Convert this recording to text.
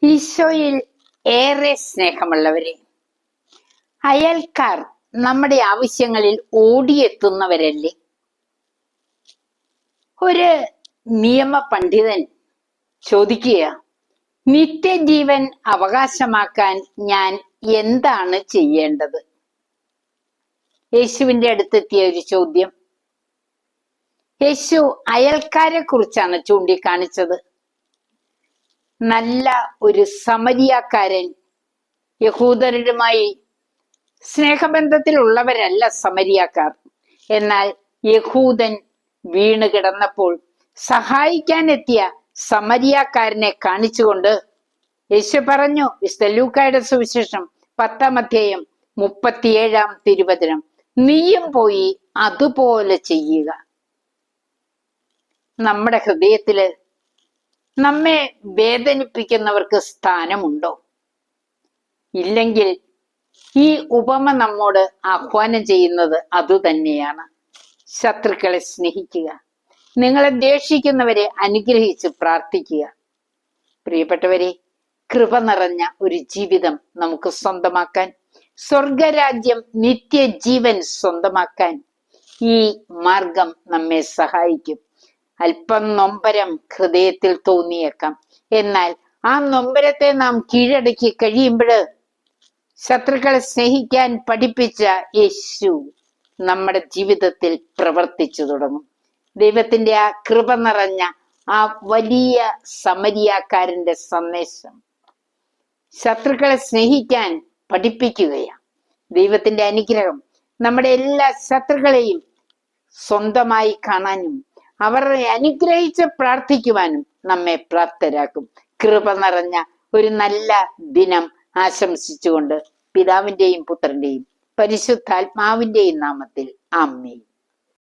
ഈശോയിൽ ഏറെ സ്നേഹമുള്ളവരെ, അയൽക്കാർ നമ്മുടെ ആവശ്യങ്ങളിൽ ഓടിയെത്തുന്നവരല്ലേ? ഒരു നിയമ പണ്ഡിതൻ ചോദിക്കുക, നിത്യജീവൻ അവകാശമാക്കാൻ ഞാൻ എന്താണ് ചെയ്യേണ്ടത്? യേശുവിന്റെ അടുത്തെത്തിയ ഒരു ചോദ്യം. യേശു അയൽക്കാരെ കുറിച്ചാണ് ചൂണ്ടിക്കാണിച്ചത്. നല്ല ഒരു സമരിയാക്കാരൻ, യഹൂദരുമായി സ്നേഹബന്ധത്തിലുള്ളവരല്ല സമരിയാക്കാർ. എന്നാൽ യഹൂദൻ വീണ് കിടന്നപ്പോൾ സഹായിക്കാനെത്തിയ സമരിയാക്കാരനെ കാണിച്ചുകൊണ്ട് യേശു പറഞ്ഞു, വിശുദ്ധ ലൂക്കായുടെ സുവിശേഷം 10-ാം അധ്യായം 37-ാം തിരുവചനം, നീയും പോയി അതുപോലെ ചെയ്യുക. നമ്മുടെ ഹൃദയത്തില് നമ്മെ വേദനിപ്പിക്കുന്നവർക്ക് സ്ഥാനമുണ്ടോ? ഇല്ലെങ്കിൽ ഈ ഉപമ നമ്മോട് ആഹ്വാനം ചെയ്യുന്നത് അതുതന്നെയാണ്. ശത്രുക്കളെ സ്നേഹിക്കുക, നിങ്ങളെ ദ്വേഷിക്കുന്നവരെ അനുഗ്രഹിച്ച് പ്രാർത്ഥിക്കുക. പ്രിയപ്പെട്ടവരെ, കൃപ നിറഞ്ഞ ഒരു ജീവിതം നമുക്ക് സ്വന്തമാക്കാൻ, സ്വർഗരാജ്യം നിത്യജീവൻ സ്വന്തമാക്കാൻ ഈ മാർഗം നമ്മെ സഹായിക്കും. അല്പം നൊമ്പരം ഹൃദയത്തിൽ തോന്നിയേക്കാം. എന്നാൽ ആ നൊമ്പരത്തെ നാം കീഴടക്കി കഴിയുമ്പോൾ ശത്രുക്കളെ സ്നേഹിക്കാൻ പഠിപ്പിച്ച യേശു നമ്മുടെ ജീവിതത്തിൽ പ്രവർത്തിച്ചു തുടങ്ങും. ദൈവത്തിന്റെ ആ കൃപ നിറഞ്ഞ ആ വലിയ സമരിയാക്കാരന്റെ സന്ദേശം ശത്രുക്കളെ സ്നേഹിക്കാൻ പഠിപ്പിക്കുകയാണ്. ദൈവത്തിന്റെ അനുഗ്രഹം നമ്മുടെ എല്ലാ ശത്രുക്കളെയും സ്വന്തമായി കാണാനും അവരെ അനുഗ്രഹിച്ച് പ്രാർത്ഥിക്കുവാനും നമ്മെ പ്രാപ്തരാക്കും. കൃപ നിറഞ്ഞ ഒരു നല്ല ദിനം ആശംസിച്ചുകൊണ്ട് പിതാവിന്റെയും പുത്രന്റെയും പരിശുദ്ധാത്മാവിന്റെയും നാമത്തിൽ ആമേൻ.